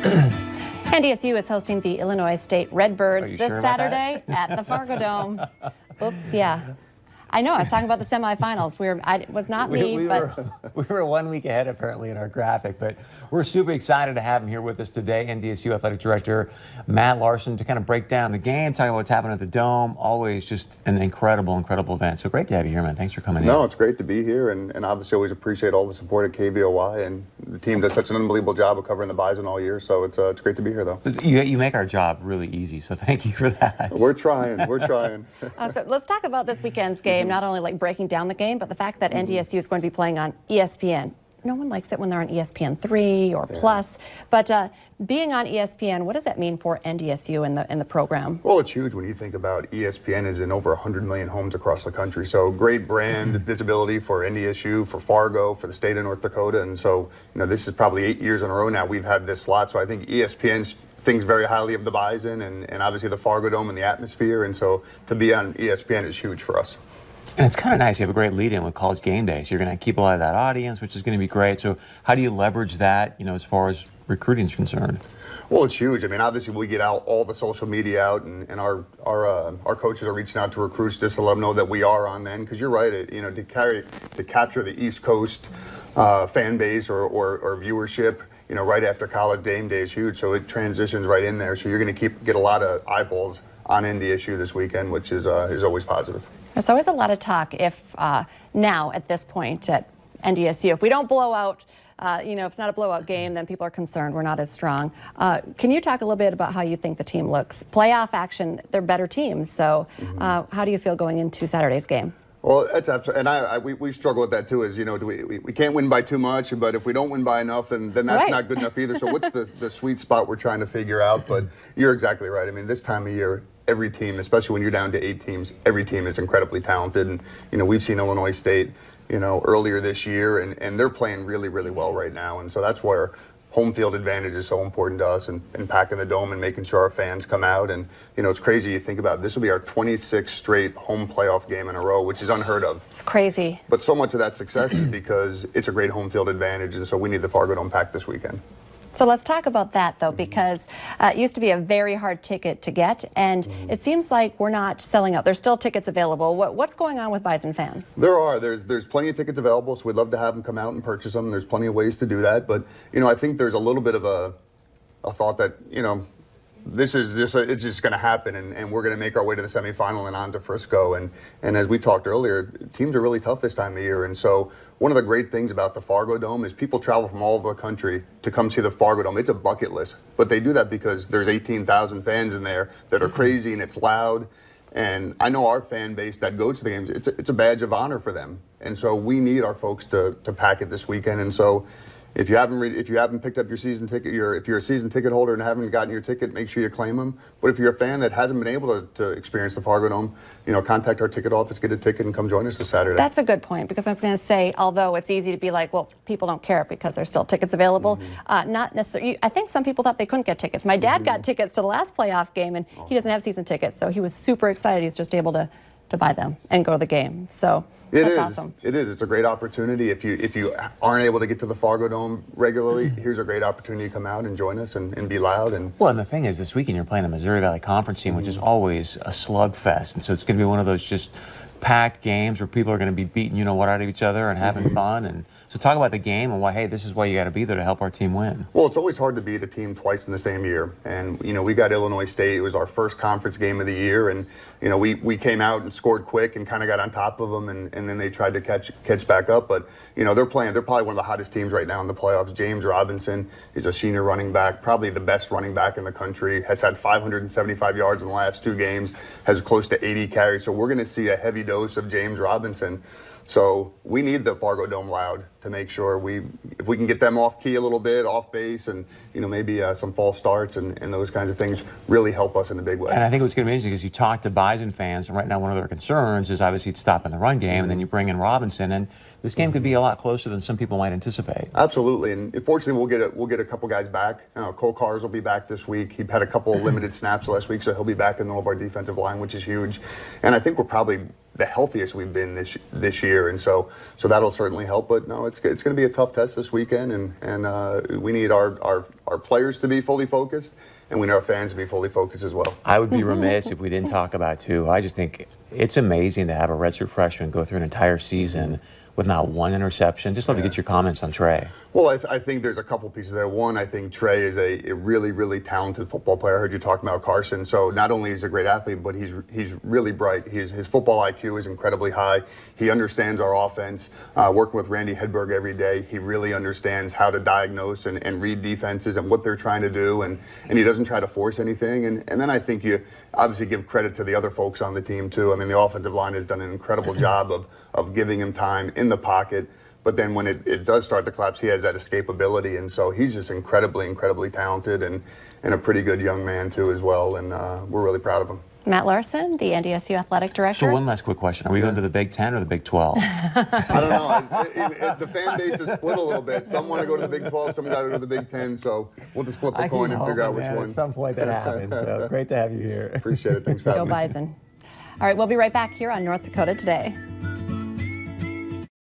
NDSU is hosting the Illinois State Redbirds this sure Saturday at the Fargo Dome. Oops, yeah. I know, I was talking about the semifinals. It was not me, but we were 1 week ahead apparently in our graphic, but we're super excited to have him here with us today. NDSU Athletic Director Matt Larson to kind of break down the game, talk about what's happening at the Dome. Always just an incredible event. So great to have you here, man. Thanks for coming in. No, it's great to be here, and obviously always appreciate all the support at KVOY, and the team does such an unbelievable job of covering the Bison all year. So it's great to be here, though. You make our job really easy, so thank you for that. We're trying. We're trying. So let's talk about this weekend's game. Not only like breaking down the game, but the fact that NDSU is going to be playing on ESPN. No one likes it when they're on ESPN 3 or Plus, but being on ESPN, what does that mean for NDSU in the program? Well, it's huge when you think about ESPN is in over 100 million homes across the country. So great brand visibility for NDSU, for Fargo, for the state of North Dakota. And so, this is probably 8 years in a row now we've had this slot. So I think ESPN thinks very highly of the Bison and obviously the Fargo Dome and the atmosphere. And so to be on ESPN is huge for us. And it's kind of nice. You have a great lead-in with College Game Day, so you're going to keep a lot of that audience, which is going to be great. So how do you leverage that, as far as recruiting is concerned? Well, it's huge. I mean, obviously we get out all the social media out, and our coaches are reaching out to recruits just to let them know that we are on then. Because you're right, to capture the East Coast fan base or viewership, right after College Game Day is huge. So it transitions right in there. So you're going to get a lot of eyeballs on NDSU this weekend, which is always positive. There's always a lot of talk now at this point at NDSU, if we don't blow out, if it's not a blowout game, then people are concerned we're not as strong. Can you talk a little bit about how you think the team looks? Playoff action, they're better teams. So how do you feel going into Saturday's game? Well, that's absolutely, and we struggle with that too. Is we can't win by too much, but if we don't win by enough, then that's not good enough either. So what's the sweet spot we're trying to figure out? But you're exactly right. I mean, this time of year, every team, especially when you're down to 8 teams, every team is incredibly talented. And we've seen Illinois State, earlier this year, and they're playing really, really well right now. And so that's where home field advantage is so important to us, and packing the Dome and making sure our fans come out. And it's crazy you think about it. This will be our 26th straight home playoff game in a row, which is unheard of. It's crazy. But so much of that success is because it's a great home field advantage, and so we need the Fargo Dome packed this weekend. So let's talk about that, though, because it used to be a very hard ticket to get, and it seems like we're not selling out. There's still tickets available. What's going on with Bison fans? There's plenty of tickets available, so we'd love to have them come out and purchase them. There's plenty of ways to do that, but I think there's a little bit of a thought that it's just going to happen, and we're going to make our way to the semifinal and on to Frisco. And as we talked earlier, teams are really tough this time of year. And so one of the great things about the Fargo Dome is people travel from all over the country to come see the Fargo Dome. It's a bucket list, but they do that because there's 18,000 fans in there that are crazy and it's loud. And I know our fan base that goes to the games, it's a badge of honor for them. And so we need our folks to pack it this weekend. And so if you haven't picked up your season ticket, if you're a season ticket holder and haven't gotten your ticket, make sure you claim them. But if you're a fan that hasn't been able to experience the Fargo Dome, contact our ticket office, get a ticket, and come join us this Saturday. That's a good point, because I was going to say, although it's easy to be like, well, people don't care because there's still tickets available. Not necessarily. I think some people thought they couldn't get tickets. My dad got tickets to the last playoff game, and he doesn't have season tickets, so he was super excited. He's just able to buy them and go to the game. So. That's awesome. It is. It's a great opportunity. If you aren't able to get to the Fargo Dome regularly, here's a great opportunity to come out and join us and be loud. And the thing is, this weekend you're playing a Missouri Valley Conference team, which is always a slugfest, and so it's going to be one of those just packed games where people are going to be beating out of each other and having fun. And so talk about the game and why, hey, this is why you got to be there to help our team win. Well, it's always hard to beat a team twice in the same year. And, we got Illinois State. It was our first conference game of the year. And, we came out and scored quick and kind of got on top of them. And then they tried to catch back up. But, they're probably one of the hottest teams right now in the playoffs. James Robinson is a senior running back, probably the best running back in the country, has had 575 yards in the last 2 games, has close to 80 carries. So we're going to see a heavy dose of James Robinson. So we need the Fargo Dome loud to make sure if we can get them off key a little bit, off base, and maybe some false starts and those kinds of things really help us in a big way. And I think it was going to be amazing because you talk to Bison fans, and right now one of their concerns is obviously stopping the run game, and then you bring in Robinson, and this game could be a lot closer than some people might anticipate. Absolutely, and fortunately we'll get a couple guys back. Cole Cars will be back this week. He had a couple limited snaps last week, so he'll be back in the middle of our defensive line, which is huge. And I think we're probably the healthiest we've been this year, and so that'll certainly help. But no, it's going to be a tough test this weekend, and we need our players to be fully focused, and we need our fans to be fully focused as well. I would be remiss if we didn't talk about, too. I just think it's amazing to have a redshirt freshman go through an entire season with not one interception. Just love to get your comments on Trey. Well, I think there's a couple pieces there. One, I think Trey is a really, really talented football player. I heard you talking about Carson. So not only is he a great athlete, but he's really bright. His football IQ is incredibly high. He understands our offense. Working with Randy Hedberg every day, he really understands how to diagnose and read defenses and what they're trying to do, and he doesn't try to force anything. And then I think you obviously give credit to the other folks on the team, too. I mean, the offensive line has done an incredible job of giving him time in the pocket. But then when it does start to collapse, he has that escapability. And so he's just incredibly talented and a pretty good young man, too, as well. And we're really proud of him. Matt Larson, the NDSU athletic director. So one last quick question. Are we going to the Big 10 or the Big 12? I don't know. The fan base is split a little bit. Some want to go to the Big 12, some got to go to the Big 10. So we'll just flip a coin and figure out which one. At some point that happens. So great to have you here. Appreciate it. Thanks for having Go me. Bison. All right, we'll be right back here on North Dakota Today.